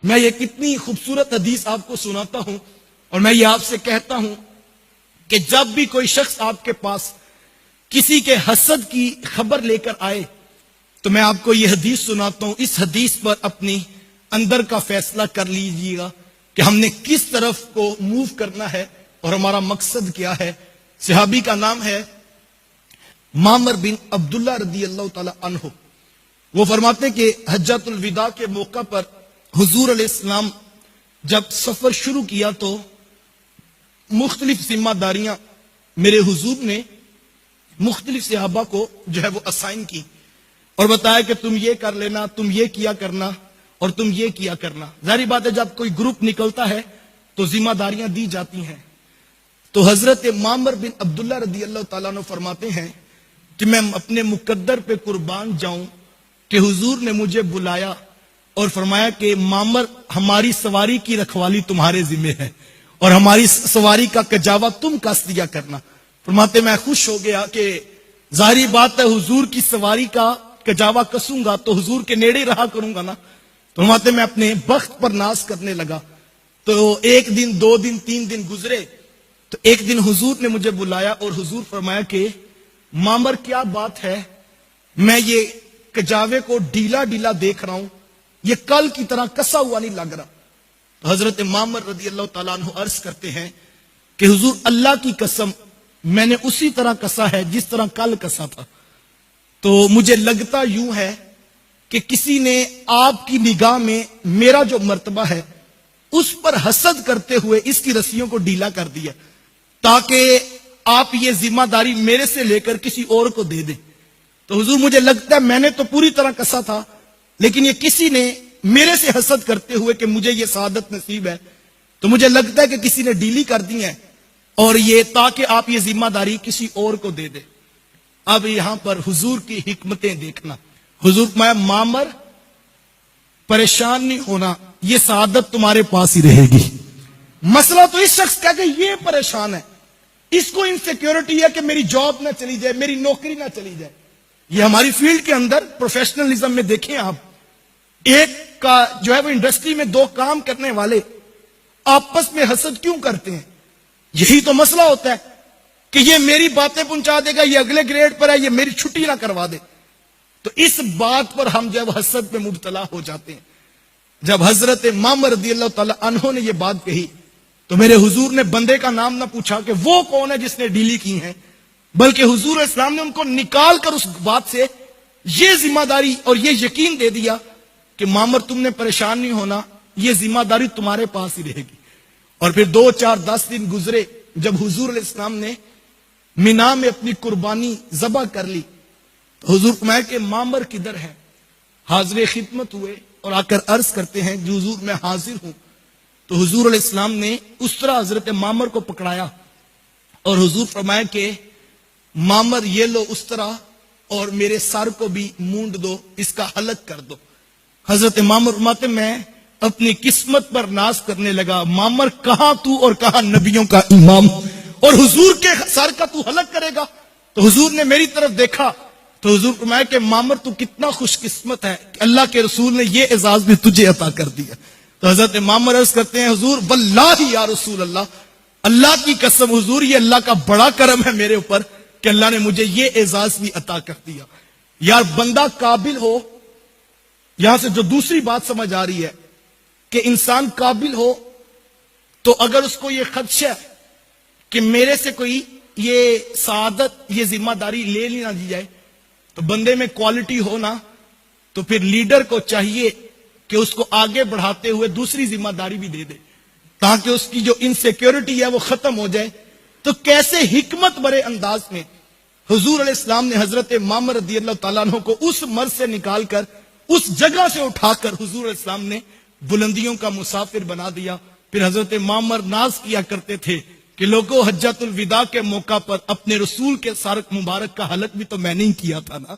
میں یہ کتنی خوبصورت حدیث آپ کو سناتا ہوں اور میں یہ آپ سے کہتا ہوں کہ جب بھی کوئی شخص آپ کے پاس کسی کے حسد کی خبر لے کر آئے تو میں آپ کو یہ حدیث سناتا ہوں. اس حدیث پر اپنی اندر کا فیصلہ کر لیجیے گا کہ ہم نے کس طرف کو موو کرنا ہے اور ہمارا مقصد کیا ہے. صحابی کا نام ہے معمر بن عبداللہ رضی اللہ تعالی عنہ. وہ فرماتے ہیں کہ حجۃ الوداع کے موقع پر حضور علیہ السلام جب سفر شروع کیا تو مختلف ذمہ داریاں میرے حضور نے مختلف صحابہ کو جو ہے وہ اسائن کی اور بتایا کہ تم یہ کر لینا، تم یہ کیا کرنا اور تم یہ کیا کرنا. ظاہری بات ہے جب کوئی گروپ نکلتا ہے تو ذمہ داریاں دی جاتی ہیں. تو حضرت معمر بن عبداللہ رضی اللہ تعالیٰ عنہ فرماتے ہیں کہ میں اپنے مقدر پہ قربان جاؤں کہ حضور نے مجھے بلایا اور فرمایا کہ معمر ہماری سواری کی رکھوالی تمہارے ذمہ ہے اور ہماری سواری کا کجاوا تم کس دیا کرنا. فرماتے میں خوش ہو گیا کہ ظاہری بات ہے حضور کی سواری کا کجاوا کسوں گا تو حضور کے نیڑے رہا کروں گا نا. فرماتے میں اپنے بخت پر ناز کرنے لگا. تو ایک دن، 2 دن، 3 دن گزرے تو ایک دن حضور نے مجھے بلایا اور حضور فرمایا کہ معمر کیا بات ہے، میں یہ کجاوے کو ڈھیلا ڈھیلا دیکھ رہا ہوں، یہ کل کی طرح کسا ہوا نہیں لگ رہا. تو حضرت معمر رضی اللہ تعالیٰ عنہ عرض کرتے ہیں کہ حضور اللہ کی قسم میں نے اسی طرح کسا ہے جس طرح کل کسا تھا. تو مجھے لگتا یوں ہے کہ کسی نے آپ کی نگاہ میں میرا جو مرتبہ ہے اس پر حسد کرتے ہوئے اس کی رسیوں کو ڈھیلا کر دیا تاکہ آپ یہ ذمہ داری میرے سے لے کر کسی اور کو دے دیں. تو حضور مجھے لگتا ہے میں نے تو پوری طرح کسا تھا لیکن یہ کسی نے میرے سے حسد کرتے ہوئے کہ مجھے یہ سعادت نصیب ہے تو مجھے لگتا ہے کہ کسی نے ڈھیلی کر دی ہے اور یہ تاکہ آپ یہ ذمہ داری کسی اور کو دے دیں. اب یہاں پر حضور کی حکمتیں دیکھنا. حضور میں معمر پریشان نہیں ہونا، یہ سعادت تمہارے پاس ہی رہے گی. مسئلہ تو اس شخص کا کہ یہ پریشان ہے، اس کو انسیکیورٹی ہے کہ میری جاب نہ چلی جائے، میری نوکری نہ چلی جائے. یہ ہماری فیلڈ کے اندر پروفیشنلزم میں دیکھیں آپ، ایک کا جو ہے وہ انڈسٹری میں 2 کام کرنے والے آپس میں حسد کیوں کرتے ہیں؟ یہی تو مسئلہ ہوتا ہے کہ یہ میری باتیں پہنچا دے گا، یہ اگلے گریڈ پر ہے، یہ میری چھٹی نہ کروا دے. تو اس بات پر ہم جو ہے وہ حسد میں مبتلا ہو جاتے ہیں. جب حضرت معمر رضی اللہ تعالی عنہ نے یہ بات کہی تو میرے حضور نے بندے کا نام نہ پوچھا کہ وہ کون ہے جس نے ڈیلی کی ہے، بلکہ حضور اسلام نے ان کو نکال کر اس بات سے یہ ذمہ داری اور یہ یقین دے دیا کہ معمر تم نے پریشان نہیں ہونا، یہ ذمہ داری تمہارے پاس ہی رہے گی. اور پھر 2، 4، 10 دن گزرے جب حضور علیہ السلام نے مینا میں اپنی قربانی ذبح کر لی تو حضور فرمایا کہ معمر کدھر ہے؟ حاضر خدمت ہوئے اور آ کر عرض کرتے ہیں جو حضور میں حاضر ہوں. تو حضور علیہ السلام نے اس طرح حضرت معمر کو پکڑایا اور حضور فرمایا کہ معمر یہ لو اس طرح اور میرے سر کو بھی مونڈ دو، اس کا حلق کر دو. حضرت معمر فرماتے میں اپنی قسمت پر ناز کرنے لگا، معمر کہاں تو اور کہاں نبیوں کا امام، اور حضور کے سر کا تو حلق کرے گا؟ تو حضور نے میری طرف دیکھا تو حضور فرمایا کہ معمر تو کتنا خوش قسمت ہے کہ اللہ کے رسول نے یہ اعزاز بھی تجھے عطا کر دیا. تو حضرت معمر عرض کرتے ہیں حضور واللہ یا رسول اللہ، اللہ کی قسم حضور یہ اللہ کا بڑا کرم ہے میرے اوپر کہ اللہ نے مجھے یہ اعزاز بھی عطا کر دیا. یار بندہ قابل ہو، یہاں سے جو دوسری بات سمجھ آ رہی ہے کہ انسان قابل ہو تو اگر اس کو یہ خدشہ ہے کہ میرے سے کوئی یہ سعادت، یہ ذمہ داری لے لی نہ دی جائے، تو بندے میں کوالٹی ہونا تو پھر لیڈر کو چاہیے کہ اس کو آگے بڑھاتے ہوئے دوسری ذمہ داری بھی دے دے تاکہ اس کی جو انسیکیورٹی ہے وہ ختم ہو جائے. تو کیسے حکمت برے انداز میں حضور علیہ السلام نے حضرت معمر رضی اللہ تعالیٰ عنہ کو اس مرض سے نکال کر اس جگہ سے اٹھا کر حضور علیہ السلام نے بلندیوں کا مسافر بنا دیا. پھر حضرت معمر ناز کیا کرتے تھے کہ لوگوں حجۃ الوداع کے موقع پر اپنے رسول کے سر مبارک کا حلق بھی تو میں نے ہی کیا تھا نا.